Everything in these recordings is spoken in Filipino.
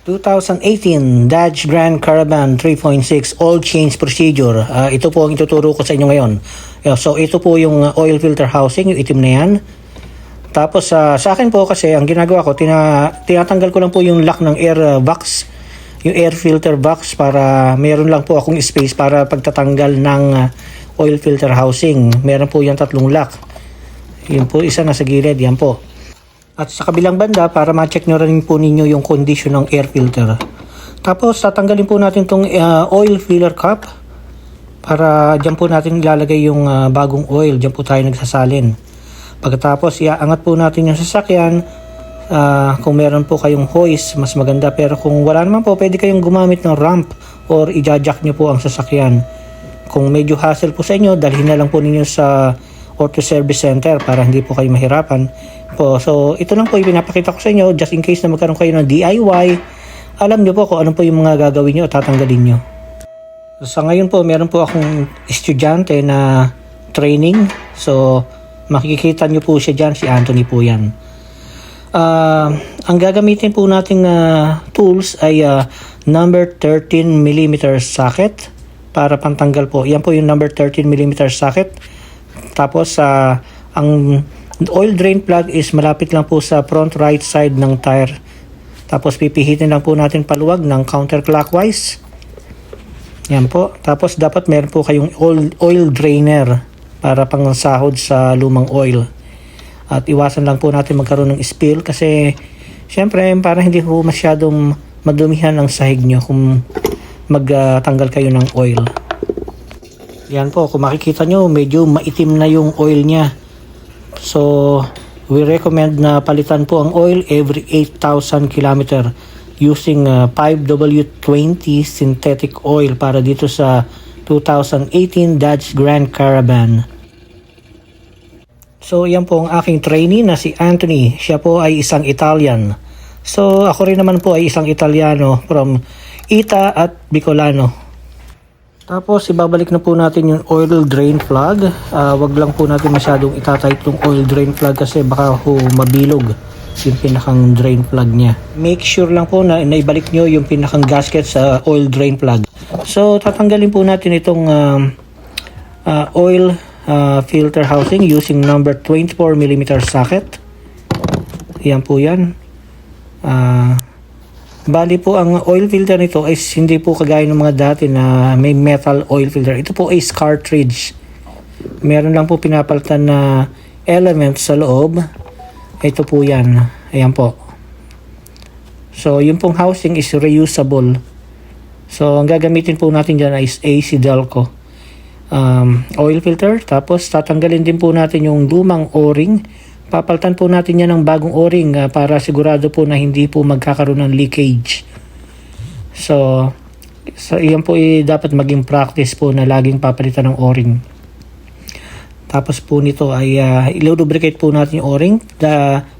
2018 Dodge Grand Caravan 3.6 oil change procedure. Ito po ang ituturo ko sa inyo ngayon. So ito po yung oil filter housing, yung itim na yan. Tapos sa akin po kasi ang ginagawa ko, tinatanggal ko lang po yung lock ng air box, yung air filter box, para meron lang po akong space para pagtatanggal ng oil filter housing. Meron po yung tatlong lock. Yun po, isa nasa gilid, yan po. At sa kabilang banda, para ma-check nyo rin po ninyo yung condition ng air filter. Tapos, tatanggalin po natin itong oil filler cap. Para dyan po natin ilalagay yung bagong oil. Dyan po tayo nagsasalin. Pagkatapos, iaangat po natin yung sasakyan. Kung meron po kayong hoist, mas maganda. Pero kung wala naman po, pwede kayong gumamit ng ramp or i-jack nyo po ang sasakyan. Kung medyo hassle po sa inyo, dalhin na lang po ninyo sa auto service center para hindi po kayo mahirapan po. So ito lang po yung pinapakita ko sa inyo, just in case na magkaroon kayo ng DIY, alam nyo po kung ano po yung mga gagawin nyo at tatanggalin nyo. Sa ngayon po, meron po akong estudyante na training, so makikita nyo po siya dyan, si Anthony po yan. Ang gagamitin po nating tools ay number 13mm socket para pantanggal po. Yan po yung number 13mm socket. Tapos ang oil drain plug is malapit lang po sa front right side ng tire. Tapos pipihitin lang po natin paluwag ng counterclockwise. Yan po. Tapos dapat meron po kayong oil drainer para pangsahod sa lumang oil. At iwasan lang po natin magkaroon ng spill kasi syempre para hindi po masyadong madumihan ang sahig nyo kung magtanggal kayo ng oil. Yan po, kung makikita nyo, medyo maitim na yung oil niya. So, we recommend na palitan po ang oil every 8,000 km using 5W20 synthetic oil para dito sa 2018 Dodge Grand Caravan. So, yan po ang aking trainee na si Anthony. Siya po ay isang Italian. So, ako rin naman po ay isang Italiano from Ita at Bicolano. Tapos ibabalik na po natin yung oil drain plug. Wag lang po natin masyadong itatight yung oil drain plug kasi baka mabilog yung pinakang drain plug niya. Make sure lang po na naibalik nyo yung pinakang gasket sa oil drain plug. So tatanggalin po natin itong oil filter housing using number 24mm socket. Yan po yan. Bali po ang oil filter nito ay hindi po kagaya ng mga dati na may metal oil filter. Ito po ay cartridge. Meron lang po pinapalitan na element sa loob. Ito po yan. Ayan po. So yung pong housing is reusable. So ang gagamitin po natin dyan is AC Delco oil filter. Tapos tatanggalin din po natin yung lumang o-ring. Papalitan po natin yan ng bagong o-ring para sigurado po na hindi po magkakaroon ng leakage. So iyan po dapat maging practice po na laging papalitan ng o-ring. Tapos po nito ay i-lubricate po natin yung o-ring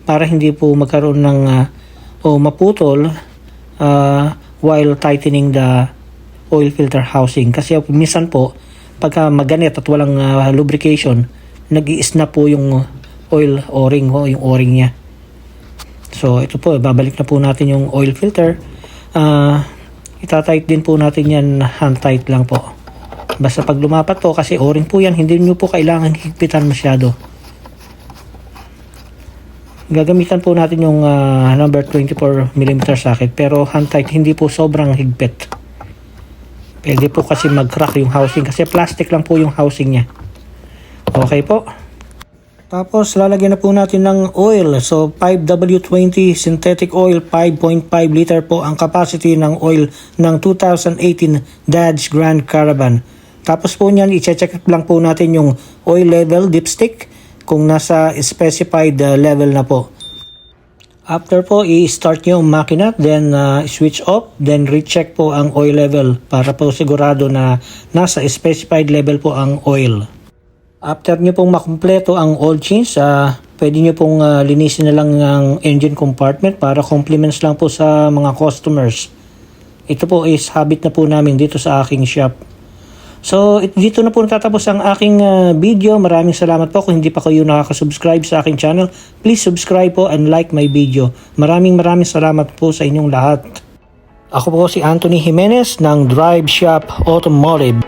para hindi po magkaroon ng o maputol while tightening the oil filter housing. Kasi minsan po pagka maganit at walang lubrication, nag-i-snap po yung oil o-ring yung o-ring niya. So ito po, babalik na po natin yung oil filter. Itatight din po natin yan, hand tight lang po. Basta pag lumapat po, kasi o-ring po yan, hindi nyo po kailangan higpitan masyado. Gagamitan po natin yung number 24mm socket, pero hand tight, hindi po sobrang higpit. Pwede po kasi mag-crack yung housing kasi plastic lang po yung housing niya. Okay po. Tapos lalagyan na po natin ng oil. So 5W20 synthetic oil, 5.5 liter po ang capacity ng oil ng 2018 Dodge Grand Caravan. Tapos po niyan, i-check lang po natin yung oil level dipstick kung nasa specified level na po. After po, i-start nyo ang makina, then switch off, then recheck po ang oil level para po sigurado na nasa specified level po ang oil. After nyo pong makumpleto ang oil change, pwede nyo pong linisin na lang ang engine compartment para compliments lang po sa mga customers. Ito po is habit na po namin dito sa aking shop. So, dito na po natatapos ang aking video. Maraming salamat po. Kung hindi pa kayo nakaka-subscribe sa aking channel, please subscribe po and like my video. Maraming salamat po sa inyong lahat. Ako po si Anthony Jimenez ng Drive Shop Automotive.